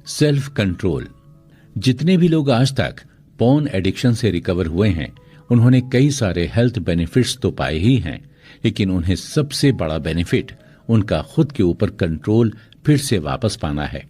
Self control. जितने भी लोग आज तक पोर्न एडिक्शन से रिकवर हुए हैं, उन्होंने कई सारे हेल्थ बेनिफिट्स तो पाए ही हैं, लेकिन उन्हें सबसे बड़ा बेनिफिट उनका खुद के ऊपर कंट्रोल फिर से वापस पाना है।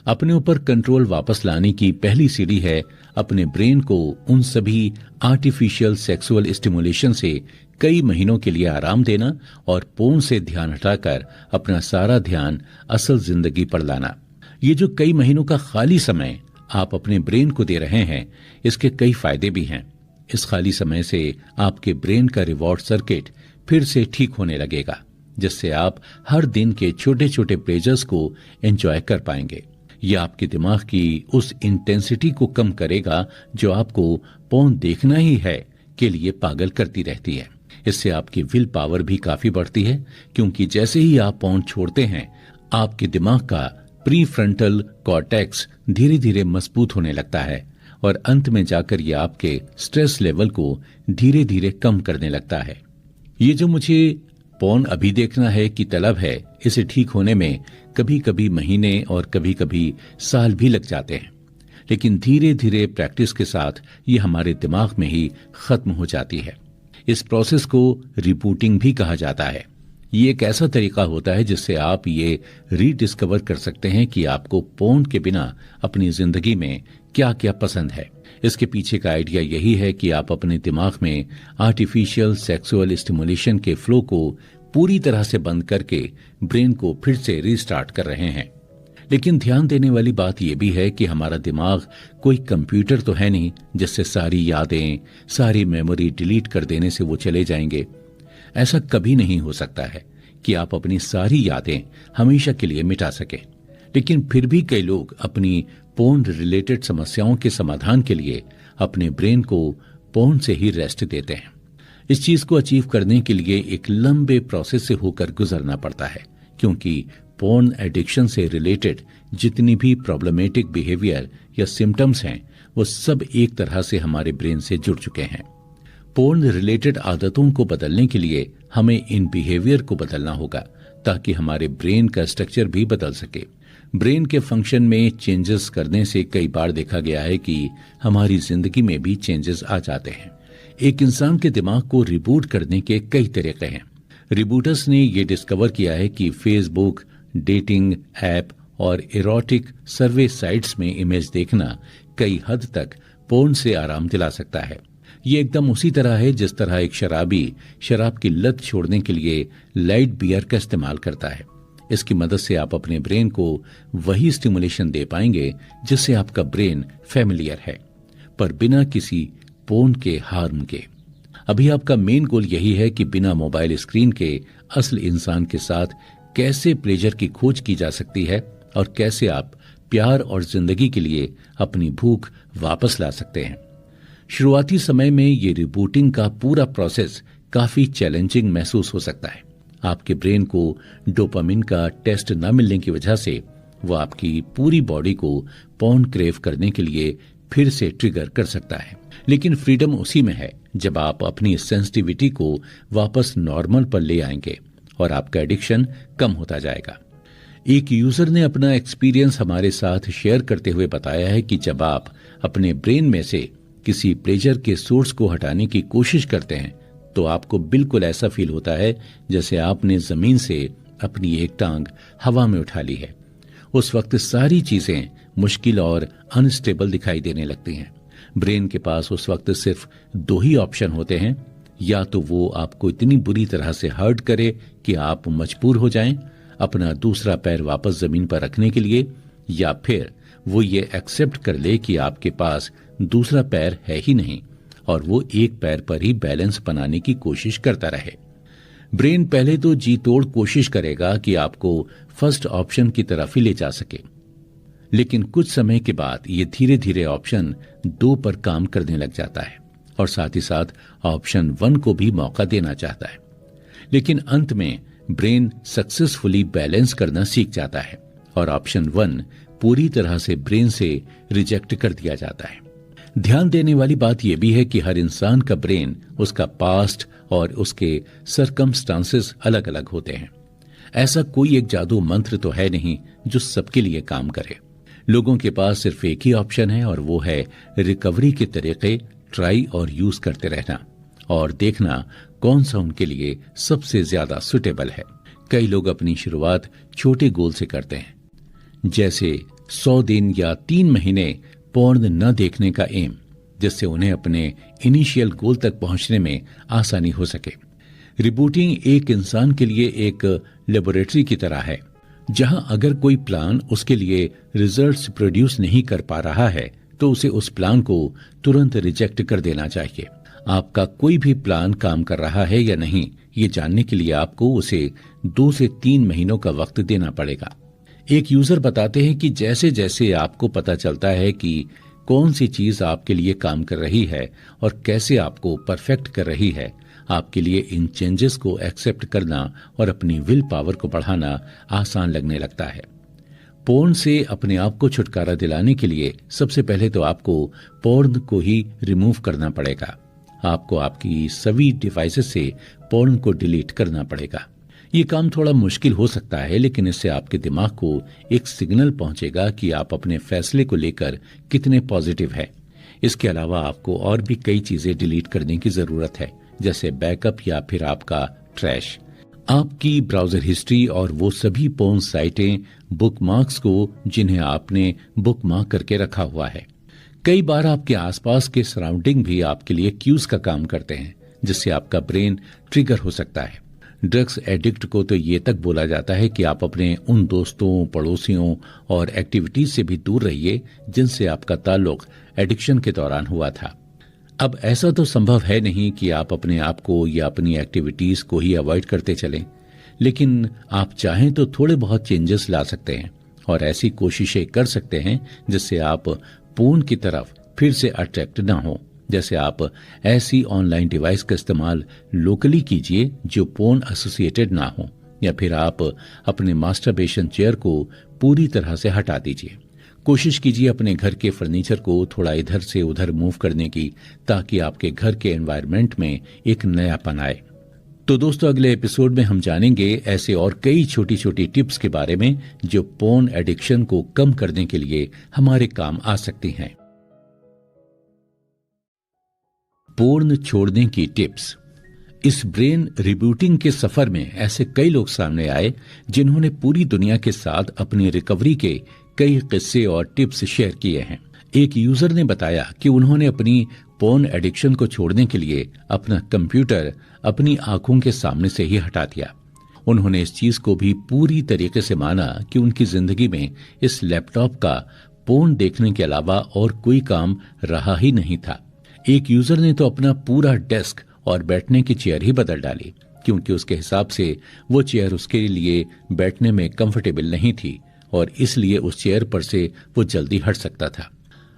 अपने ऊपर कंट्रोल वापस लाने की पहली सीढ़ी है अपने ब्रेन को उन सभी आर्टिफिशियल सेक्सुअल स्टिमुलेशन से कई महीनों के लिए आराम देना और पोर्न से ध्यान हटाकर अपना सारा ध्यान असल जिंदगी पर लाना। ये जो कई महीनों का खाली समय आप अपने ब्रेन को दे रहे हैं, इसके कई फायदे भी हैं। इस खाली समय से आपके ब्रेन का रिवॉर्ड सर्किट फिर से ठीक होने लगेगा, जिससे आप हर दिन के छोटे छोटे प्लेजर्स को एंजॉय कर पाएंगे। ये आपके दिमाग की उस इंटेंसिटी को कम करेगा जो आपको पोर्न देखना ही है के लिए पागल करती रहती है। इससे आपकी विल पावर भी काफी बढ़ती है, क्योंकि जैसे ही आप पोर्न छोड़ते हैं, आपके दिमाग का प्री फ्रंटल कॉर्टेक्स धीरे धीरे मजबूत होने लगता है और अंत में जाकर ये आपके स्ट्रेस लेवल को धीरे धीरे कम करने लगता है। ये जो मुझे पोर्न अभी देखना है की तलब है, इसे ठीक होने में कभी कभी महीने और कभी कभी साल भी लग जाते हैं, लेकिन धीरे धीरे प्रैक्टिस के साथ ये हमारे दिमाग में ही खत्म हो जाती है। इस प्रोसेस को रिबूटिंग भी कहा जाता है। ये एक ऐसा तरीका होता है जिससे आप ये रीडिस्कवर कर सकते हैं कि आपको पोर्न के बिना अपनी जिंदगी में क्या क्या पसंद है। इसके पीछे का आइडिया यही है कि आप अपने दिमाग में आर्टिफिशियल सेक्सुअल स्टिमुलेशन के फ्लो को पूरी तरह से बंद करके ब्रेन को फिर से रीस्टार्ट कर रहे हैं। लेकिन ध्यान देने वाली बात यह भी है कि हमारा दिमाग कोई कंप्यूटर तो है नहीं जिससे सारी यादें, सारी मेमोरी डिलीट कर देने से वो चले जाएंगे। ऐसा कभी नहीं हो सकता है कि आप अपनी सारी यादें हमेशा के लिए मिटा सके। लेकिन फिर भी कई लोग अपनी पोर्न रिलेटेड समस्याओं के समाधान के लिए अपने ब्रेन को पोर्न से ही रेस्ट देते हैं। इस चीज को अचीव करने के लिए एक लंबे प्रोसेस से होकर गुजरना पड़ता है, क्योंकि पोर्न एडिक्शन से रिलेटेड जितनी भी प्रॉब्लमेटिक बिहेवियर या सिम्टम्स हैं, वो सब एक तरह से हमारे ब्रेन से जुड़ चुके हैं। पोर्न रिलेटेड आदतों को बदलने के लिए हमें इन बिहेवियर को बदलना होगा, ताकि हमारे ब्रेन का स्ट्रक्चर भी बदल सके। ब्रेन के फंक्शन में चेंजेस करने से कई बार देखा गया है कि हमारी जिंदगी में भी चेंजेस आ जाते हैं। एक इंसान के दिमाग को रिबूट करने के कई तरीके हैं। रिबूटर्स ने ये डिस्कवर किया है कि फेसबुक, डेटिंग ऐप और इरोटिक सर्वे साइट्स में इमेज देखना कई हद तक पोर्न से आराम दिला सकता है। ये एकदम उसी तरह है जिस तरह एक शराबी शराब की लत छोड़ने के लिए लाइट बियर का इस्तेमाल करता है। इसकी मदद से आप अपने ब्रेन को वही स्टिमुलेशन दे पाएंगे जिससे आपका ब्रेन फेमिलियर है, पर बिना किसी पोर्न के हार्म के। अभी आपका मेन गोल यही है कि बिना मोबाइल स्क्रीन के असल इंसान के साथ कैसे प्लेजर की खोज की जा सकती है और कैसे आप प्यार और जिंदगी के लिए अपनी भूख वापस ला सकते हैं। शुरुआती समय में ये रिबूटिंग का पूरा प्रोसेस काफी चैलेंजिंग महसूस हो सकता है। आपके ब्रेन को डोपामिन का टेस्ट न मिलने की वजह से वो आपकी पूरी बॉडी को पोर्न क्रेव करने के लिए फिर से ट्रिगर कर सकता है। लेकिन फ्रीडम उसी में है जब आप अपनी सेंसिटिविटी को वापस नॉर्मल पर ले आएंगे और आपका एडिक्शन कम होता जाएगा। एक यूजर ने अपना एक्सपीरियंस हमारे साथ शेयर करते हुए बताया है कि जब आप अपने ब्रेन में से किसी प्लेजर के सोर्स को हटाने की कोशिश करते हैं तो आपको बिल्कुल ऐसा फील होता है जैसे आपने जमीन से अपनी एक टांग हवा में उठा ली है। उस वक्त सारी चीजें मुश्किल और अनस्टेबल दिखाई देने लगती हैं। ब्रेन के पास उस वक्त सिर्फ दो ही ऑप्शन होते हैं, या तो वो आपको इतनी बुरी तरह से हर्ट करे कि आप मजबूर हो जाएं अपना दूसरा पैर वापस जमीन पर रखने के लिए, या फिर वो ये एक्सेप्ट कर ले कि आपके पास दूसरा पैर है ही नहीं और वो एक पैर पर ही बैलेंस बनाने की कोशिश करता रहे। ब्रेन पहले तो जी तोड़ कोशिश करेगा कि आपको फर्स्ट ऑप्शन की तरफ ही ले जा सके, लेकिन कुछ समय के बाद ये धीरे धीरे ऑप्शन 2 पर काम करने लग जाता है और साथ ही साथ ऑप्शन 1 को भी मौका देना चाहता है। लेकिन अंत में ब्रेन सक्सेसफुली बैलेंस करना सीख जाता है और ऑप्शन 1 पूरी तरह से ब्रेन से रिजेक्ट कर दिया जाता है। ध्यान देने वाली बात यह भी है कि हर इंसान का ब्रेन, उसका पास्ट और उसके सरकमस्टांसेस अलग अलग होते हैं। ऐसा कोई एक जादू मंत्र तो है नहीं जो सबके लिए काम करे। लोगों के पास सिर्फ एक ही ऑप्शन है और वो है रिकवरी के तरीके ट्राई और यूज करते रहना और देखना कौन सा उनके लिए सबसे ज्यादा सुटेबल है। कई लोग अपनी शुरुआत छोटे गोल से करते हैं, जैसे 100 दिन या 3 महीने पोर्न न देखने का एम, जिससे उन्हें अपने इनिशियल गोल तक पहुंचने में आसानी हो सके। रिबूटिंग एक इंसान के लिए एक लेबोरेटरी की तरह है, जहां अगर कोई प्लान उसके लिए रिजल्ट्स प्रोड्यूस नहीं कर पा रहा है तो उसे उस प्लान को तुरंत रिजेक्ट कर देना चाहिए। आपका कोई भी प्लान काम कर रहा है या नहीं, ये जानने के लिए आपको उसे 2 से 3 महीनों का वक्त देना पड़ेगा। एक यूजर बताते हैं कि जैसे जैसे आपको पता चलता है कि कौन सी चीज आपके लिए काम कर रही है और कैसे आपको परफेक्ट कर रही है, आपके लिए इन चेंजेस को एक्सेप्ट करना और अपनी विल पावर को बढ़ाना आसान लगने लगता है। पोर्न से अपने आप को छुटकारा दिलाने के लिए सबसे पहले तो आपको पोर्न को ही रिमूव करना पड़ेगा। आपको आपकी सभी डिवाइसेस से पोर्न को डिलीट करना पड़ेगा। ये काम थोड़ा मुश्किल हो सकता है, लेकिन इससे आपके दिमाग को एक सिग्नल पहुंचेगा कि आप अपने फैसले को लेकर कितने पॉजिटिव हैं। इसके अलावा आपको और भी कई चीजें डिलीट करने की जरूरत है, जैसे बैकअप या फिर आपका ट्रैश, आपकी ब्राउजर हिस्ट्री और वो सभी पोर्न साइटें, बुकमार्क्स को जिन्हें आपने बुकमार्क करके रखा हुआ है। कई बार आपके आसपास के सराउंडिंग भी आपके लिए क्यूज का काम करते हैं, जिससे आपका ब्रेन ट्रिगर हो सकता है। ड्रग्स एडिक्ट को तो ये तक बोला जाता है कि आप अपने उन दोस्तों, पड़ोसियों और एक्टिविटीज से भी दूर रहिए जिनसे आपका ताल्लुक एडिक्शन के दौरान हुआ था। अब ऐसा तो संभव है नहीं कि आप अपने आप को या अपनी एक्टिविटीज को ही अवॉइड करते चलें, लेकिन आप चाहें तो थोड़े बहुत चेंजेस ला सकते हैं और ऐसी कोशिशें कर सकते हैं जिससे आप पोर्न की तरफ फिर से अट्रैक्ट ना हो। जैसे आप ऐसी ऑनलाइन डिवाइस का इस्तेमाल लोकली कीजिए जो पोर्न एसोसिएटेड ना हो, या फिर आप अपने मास्टरबेशन चेयर को पूरी तरह से हटा दीजिए। कोशिश कीजिए अपने घर के फर्नीचर को थोड़ा इधर से उधर मूव करने की, ताकि आपके घर के एनवायरनमेंट में एक नयापन आए। तो दोस्तों, अगले एपिसोड में हम जानेंगे ऐसे और कई छोटी छोटी टिप्स के बारे में जो पोर्न एडिक्शन को कम करने के लिए हमारे काम आ सकती हैं। पोर्न छोड़ने की टिप्स। इस ब्रेन रिबूटिंग के सफर में ऐसे कई लोग सामने आए जिन्होंने पूरी दुनिया के साथ अपनी रिकवरी के कई किस्से और टिप्स शेयर किए हैं। एक यूजर ने बताया कि उन्होंने अपनी पोर्न एडिक्शन को छोड़ने के लिए अपना कंप्यूटर अपनी आंखों के सामने से ही हटा दिया। उन्होंने इस चीज को भी पूरी तरीके से माना कि उनकी जिंदगी में इस लैपटॉप का पोर्न देखने के अलावा और कोई काम रहा ही नहीं था। एक यूजर ने तो अपना पूरा डेस्क और बैठने की चेयर ही बदल डाली, क्योंकि उसके हिसाब से वो चेयर उसके लिए बैठने में कंफर्टेबल नहीं थी और इसलिए उस चेयर पर से वो जल्दी हट सकता था।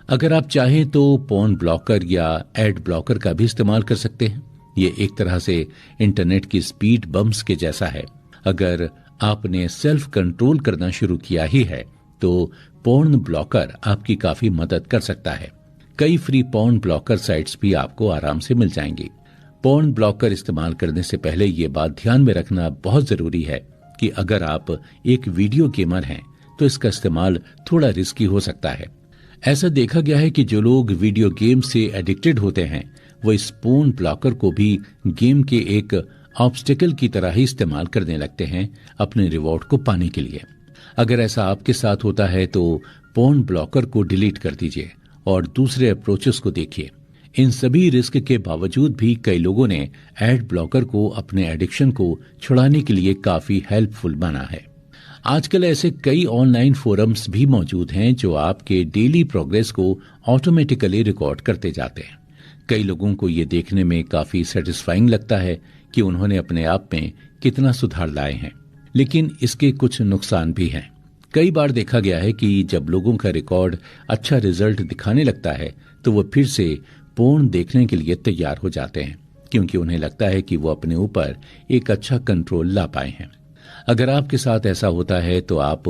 अगर आप चाहें तो पोर्न ब्लॉकर या एड ब्लॉकर का भी इस्तेमाल कर सकते हैं। ये एक तरह से इंटरनेट की स्पीड बम्प्स के जैसा है। अगर आपने सेल्फ कंट्रोल करना शुरू किया ही है तो पोर्न ब्लॉकर आपकी काफी मदद कर सकता है। कई फ्री पोर्न ब्लॉकर साइट्स भी आपको आराम से मिल जाएंगी। पोर्न ब्लॉकर इस्तेमाल करने से पहले ये बात ध्यान में रखना बहुत जरूरी है कि अगर आप एक वीडियो गेमर हैं तो इसका इस्तेमाल थोड़ा रिस्की हो सकता है। ऐसा देखा गया है कि जो लोग वीडियो गेम से एडिक्टेड होते हैं वो इस पोर्न ब्लॉकर को भी गेम के एक ऑब्स्टिकल की तरह ही इस्तेमाल करने लगते हैं अपने रिवॉर्ड को पाने के लिए। अगर ऐसा आपके साथ होता है तो पोर्न ब्लॉकर को डिलीट कर दीजिए और दूसरे अप्रोचेस को देखिए। इन सभी रिस्क के बावजूद भी कई लोगों ने एड ब्लॉकर को अपने एडिक्शन को छुड़ाने के लिए काफी हेल्पफुल माना है। आजकल ऐसे कई ऑनलाइन फोरम्स भी मौजूद हैं जो आपके डेली प्रोग्रेस को ऑटोमेटिकली रिकॉर्ड करते जाते हैं। कई लोगों को ये देखने में काफी सेटिस्फाइंग लगता है कि उन्होंने अपने आप में कितना सुधार लाए हैं, लेकिन इसके कुछ नुकसान भी हैं। कई बार देखा गया है कि जब लोगों का रिकॉर्ड अच्छा रिजल्ट दिखाने लगता है तो वो फिर से पोर्न देखने के लिए तैयार हो जाते हैं, क्योंकि उन्हें लगता है कि वो अपने ऊपर एक अच्छा कंट्रोल ला पाए हैं। अगर आपके साथ ऐसा होता है तो आप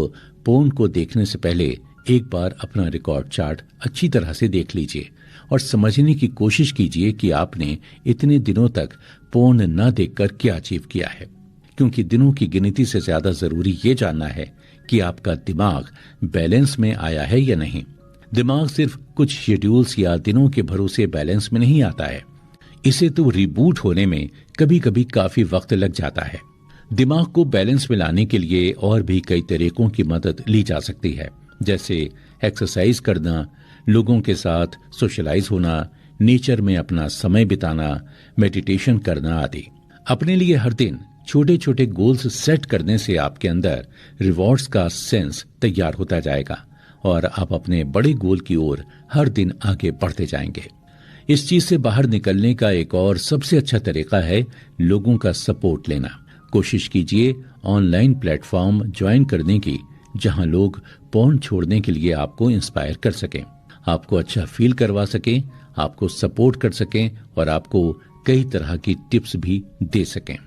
पोर्न को देखने से पहले एक बार अपना रिकॉर्ड चार्ट अच्छी तरह से देख लीजिए और समझने की कोशिश कीजिए कि आपने इतने दिनों तक पोर्न न देखकर क्या अचीव किया है, क्योंकि दिनों की गिनती से ज्यादा जरूरी ये जानना है कि आपका दिमाग बैलेंस में आया है या नहीं। दिमाग सिर्फ कुछ शेड्यूल्स या दिनों के भरोसे बैलेंस में नहीं आता है। इसे तो रिबूट होने में कभी कभी काफी वक्त लग जाता है। दिमाग को बैलेंस में लाने के लिए और भी कई तरीकों की मदद ली जा सकती है, जैसे एक्सरसाइज करना, लोगों के साथ सोशलाइज होना, नेचर में अपना समय बिताना, मेडिटेशन करना आदि। अपने लिए हर दिन छोटे छोटे गोल्स सेट करने से आपके अंदर रिवॉर्ड्स का सेंस तैयार होता जाएगा और आप अपने बड़े गोल की ओर हर दिन आगे बढ़ते जाएंगे। इस चीज से बाहर निकलने का एक और सबसे अच्छा तरीका है लोगों का सपोर्ट लेना। कोशिश कीजिए ऑनलाइन प्लेटफॉर्म ज्वाइन करने की, जहां लोग पोर्न छोड़ने के लिए आपको इंस्पायर कर सकें, आपको अच्छा फील करवा सकें, आपको सपोर्ट कर सकें और आपको कई तरह की टिप्स भी दे सकें।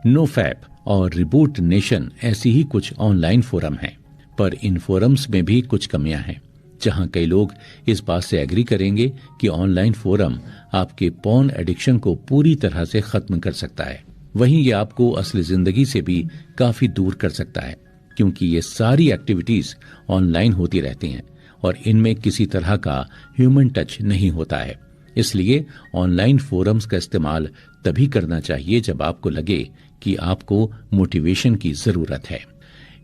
नो फैप और रिबूट नेशन ऐसी ही कुछ ऑनलाइन फोरम हैं, पर इन फोरम्स में भी कुछ कमियां हैं, जहां कई लोग इस बात से एग्री करेंगे कि ऑनलाइन फोरम आपके पोर्न एडिक्शन को पूरी तरह से खत्म कर सकता है। वहीं ये आपको असली जिंदगी से भी काफी दूर कर सकता है, क्योंकि ये सारी एक्टिविटीज ऑनलाइन होती रहती हैं और इनमें किसी तरह का ह्यूमन टच नहीं होता है। इसलिए ऑनलाइन फोरम्स का इस्तेमाल तभी करना चाहिए जब आपको लगे कि आपको मोटिवेशन की जरूरत है।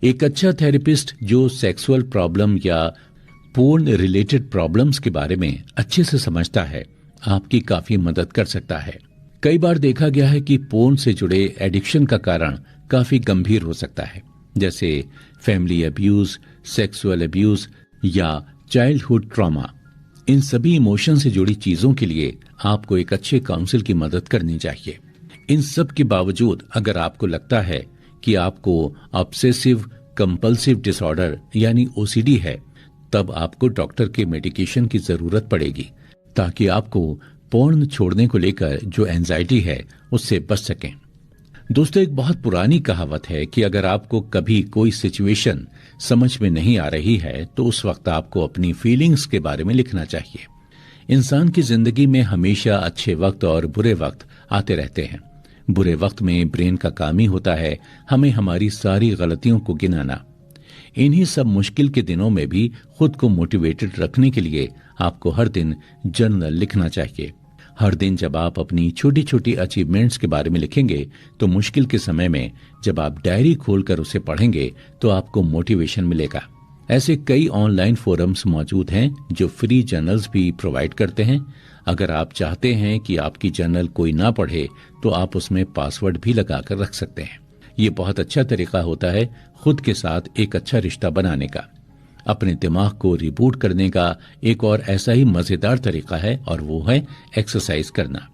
एक अच्छा थेरेपिस्ट जो सेक्सुअल प्रॉब्लम या पोर्न रिलेटेड प्रॉब्लम्स के बारे में अच्छे से समझता है, आपकी काफी मदद कर सकता है। कई बार देखा गया है कि पोर्न से जुड़े एडिक्शन का कारण काफी गंभीर हो सकता है, जैसे फैमिली अब्यूज, सेक्सुअल अब्यूज या चाइल्डहुड ट्रॉमा। इन सभी इमोशन से जुड़ी चीजों के लिए आपको एक अच्छे काउंसिल की मदद करनी चाहिए। इन सब के बावजूद अगर आपको लगता है कि आपको ऑब्सेसिव कंपल्सिव डिसऑर्डर यानी ओसीडी है, तब आपको डॉक्टर के मेडिकेशन की जरूरत पड़ेगी, ताकि आपको पोर्न छोड़ने को लेकर जो एंजाइटी है उससे बच सकें। दोस्तों, एक बहुत पुरानी कहावत है कि अगर आपको कभी कोई सिचुएशन समझ में नहीं आ रही है तो उस वक्त आपको अपनी फीलिंग्स के बारे में लिखना चाहिए। इंसान की जिंदगी में हमेशा अच्छे वक्त और बुरे वक्त आते रहते हैं। बुरे वक्त में ब्रेन का काम ही होता है हमें हमारी सारी गलतियों को गिनाना। इन्हीं सब मुश्किल के दिनों में भी खुद को मोटिवेटेड रखने के लिए आपको हर दिन जर्नल लिखना चाहिए। हर दिन जब आप अपनी छोटी छोटी अचीवमेंट्स के बारे में लिखेंगे तो मुश्किल के समय में जब आप डायरी खोलकर उसे पढ़ेंगे तो आपको मोटिवेशन मिलेगा। ऐसे कई ऑनलाइन फोरम्स मौजूद हैं जो फ्री जर्नल्स भी प्रोवाइड करते हैं। अगर आप चाहते हैं कि आपकी जर्नल कोई ना पढ़े तो आप उसमें पासवर्ड भी लगाकर रख सकते हैं। ये बहुत अच्छा तरीका होता है खुद के साथ एक अच्छा रिश्ता बनाने का। अपने दिमाग को रिबूट करने का एक और ऐसा ही मजेदार तरीका है और वो है एक्सरसाइज करना।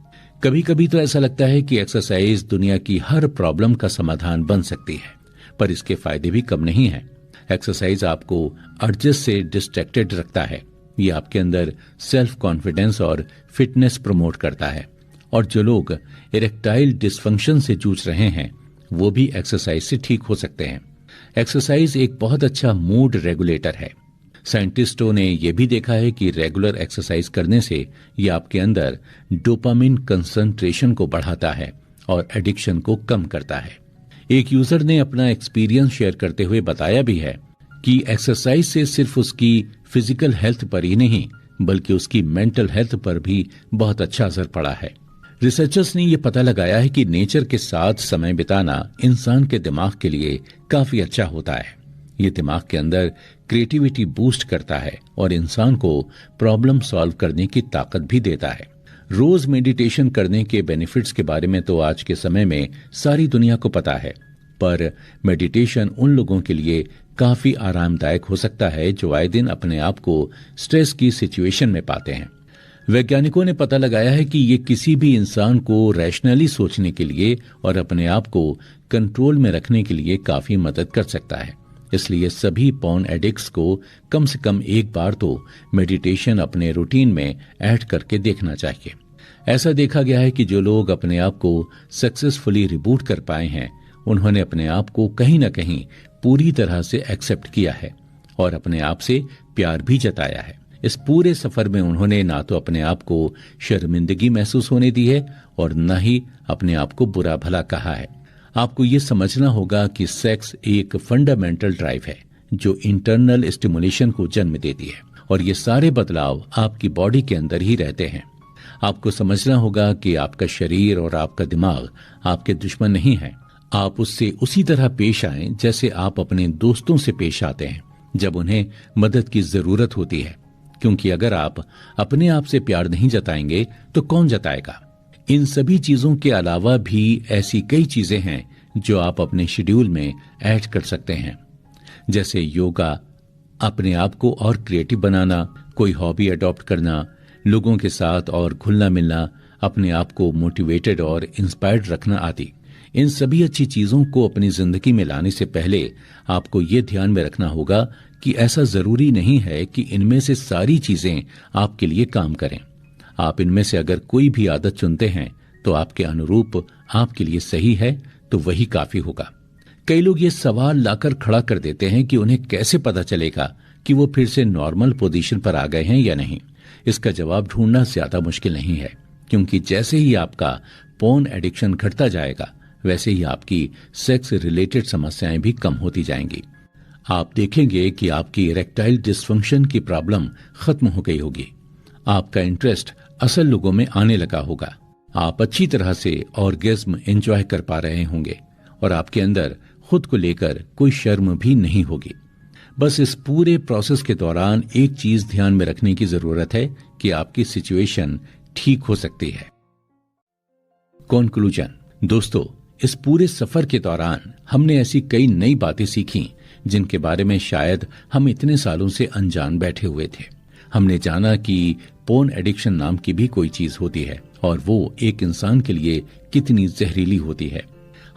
कभी कभी तो ऐसा लगता है कि एक्सरसाइज दुनिया की हर प्रॉब्लम का समाधान बन सकती है, पर इसके फायदे भी कम नहीं है। एक्सरसाइज आपको अर्जेस से डिस्ट्रैक्टेड रखता है। ये आपके अंदर सेल्फ कॉन्फिडेंस और फिटनेस प्रमोट करता है। और जो लोग इरेक्टाइल डिसफंक्शन से जूझ रहे हैं वो भी एक्सरसाइज से ठीक हो सकते हैं। एक्सरसाइज एक बहुत अच्छा मूड रेगुलेटर है। साइंटिस्टों ने यह भी देखा है कि रेगुलर एक्सरसाइज करने से ये आपके अंदर डोपामिन कंसंट्रेशन को बढ़ाता है और एडिक्शन को कम करता है। एक यूजर ने अपना एक्सपीरियंस शेयर करते हुए बताया भी है कि एक्सरसाइज से सिर्फ उसकी फिजिकल हेल्थ पर ही नहीं बल्कि उसकी मेंटल हेल्थ पर भी बहुत अच्छा असर पड़ा है। रिसर्चर्स ने यह पता लगाया है कि नेचर के साथ समय बिताना इंसान के दिमाग के लिए काफी अच्छा होता है। ये दिमाग के अंदर क्रिएटिविटी बूस्ट करता है और इंसान को प्रॉब्लम सॉल्व करने की ताकत भी देता है। रोज मेडिटेशन करने के बेनिफिट्स के बारे में तो आज के समय में सारी दुनिया को पता है, पर मेडिटेशन उन लोगों के लिए काफी आरामदायक हो सकता है जो आए दिन अपने आप को स्ट्रेस की सिचुएशन में पाते हैं। वैज्ञानिकों ने पता लगाया है कि ये किसी भी इंसान को रैशनली सोचने के लिए और अपने आप को कंट्रोल में रखने के लिए काफी मदद कर सकता है। इसलिए सभी पोर्न एडिक्ट्स को कम से कम एक बार तो मेडिटेशन अपने रूटीन में ऐड करके देखना चाहिए। ऐसा देखा गया है कि जो लोग अपने आप को सक्सेसफुली रिबूट कर पाए हैं उन्होंने अपने आप को कहीं ना कहीं पूरी तरह से एक्सेप्ट किया है और अपने आप से प्यार भी जताया है। इस पूरे सफर में उन्होंने ना तो अपने आप को शर्मिंदगी महसूस होने दी है और न ही अपने आप को बुरा भला कहा है। आपको ये समझना होगा कि सेक्स एक फंडामेंटल ड्राइव है जो इंटरनल स्टिमुलेशन को जन्म देती है, और ये सारे बदलाव आपकी बॉडी के अंदर ही रहते हैं। आपको समझना होगा कि आपका शरीर और आपका दिमाग आपके दुश्मन नहीं है। आप उससे उसी तरह पेश आएं जैसे आप अपने दोस्तों से पेश आते हैं जब उन्हें मदद की जरूरत होती है, क्योंकि अगर आप अपने आप से प्यार नहीं जताएंगे तो कौन जताएगा। इन सभी चीजों के अलावा भी ऐसी कई चीजें हैं जो आप अपने शेड्यूल में ऐड कर सकते हैं, जैसे योगा, अपने आप को और क्रिएटिव बनाना, कोई हॉबी अडॉप्ट करना, लोगों के साथ और घुलना मिलना, अपने आप को मोटिवेटेड और इंस्पायर्ड रखना आदि। इन सभी अच्छी चीजों को अपनी जिंदगी में लाने से पहले आपको ये ध्यान में रखना होगा कि ऐसा जरूरी नहीं है कि इनमें से सारी चीजें आपके लिए काम करें। आप इनमें से अगर कोई भी आदत चुनते हैं तो आपके अनुरूप आपके लिए सही है तो वही काफी होगा। कई लोग ये सवाल लाकर खड़ा कर देते हैं कि उन्हें कैसे पता चलेगा कि वो फिर से नॉर्मल पोजीशन पर आ गए हैं या नहीं। इसका जवाब ढूंढना ज्यादा मुश्किल नहीं है, क्योंकि जैसे ही आपका पोर्न एडिक्शन घटता जाएगा वैसे ही आपकी सेक्स रिलेटेड समस्याएं भी कम होती जाएंगी। आप देखेंगे कि आपकी इरेक्टाइल डिस्फंक्शन की प्रॉब्लम खत्म हो गई होगी। आपका इंटरेस्ट असल लोगों में आने लगा होगा। आप अच्छी तरह से ऑर्गेज्म एंजॉय कर पा रहे होंगे और आपके अंदर खुद को लेकर कोई शर्म भी नहीं होगी। बस इस पूरे प्रोसेस के दौरान एक चीज ध्यान में रखने की जरूरत है कि आपकी सिचुएशन ठीक हो सकती है। कंक्लूजन। दोस्तों, इस पूरे सफर के दौरान हमने ऐसी कई नई बातें सीखी जिनके बारे में शायद हम इतने सालों से अनजान बैठे हुए थे। हमने जाना कि पोर्न एडिक्शन नाम की भी कोई चीज होती है और वो एक इंसान के लिए कितनी जहरीली होती है।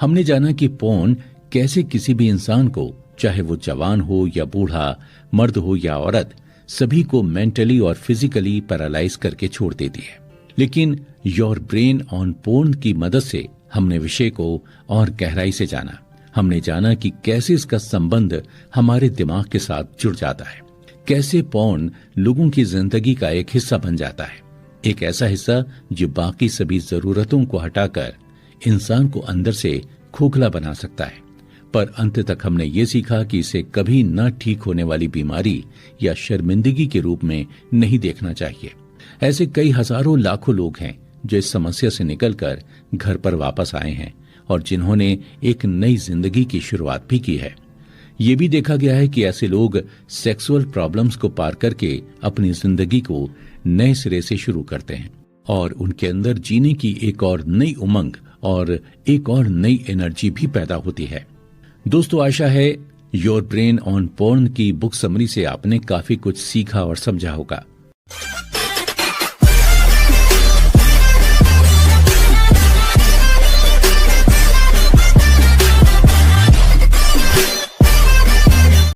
हमने जाना कि पोर्न कैसे किसी भी इंसान को, चाहे वो जवान हो या बूढ़ा, मर्द हो या औरत, सभी को मेंटली और फिजिकली पैरालाइज करके छोड़ देती है। लेकिन योर ब्रेन ऑन पोर्न की मदद से हमने विषय को और गहराई से जाना। हमने जाना कि कैसे इसका संबंध हमारे दिमाग के साथ जुड़ जाता है, कैसे पोर्न लोगों की जिंदगी का एक हिस्सा बन जाता है, एक ऐसा हिस्सा जो बाकी सभी जरूरतों को हटाकर इंसान को अंदर से खोखला बना सकता है। पर अंत तक हमने ये सीखा कि इसे कभी न ठीक होने वाली बीमारी या शर्मिंदगी के रूप में नहीं देखना चाहिए। ऐसे कई हजारों लाखों लोग हैं जो इस समस्या से निकलकर घर पर वापस आए हैं और जिन्होंने एक नई जिंदगी की शुरुआत भी की है। ये भी देखा गया है कि ऐसे लोग सेक्सुअल प्रॉब्लम्स को पार करके अपनी जिंदगी को नए सिरे से शुरू करते हैं और उनके अंदर जीने की एक और नई उमंग और एक और नई एनर्जी भी पैदा होती है। दोस्तों, आशा है योर ब्रेन ऑन पोर्न की बुक समरी से आपने काफी कुछ सीखा और समझा होगा।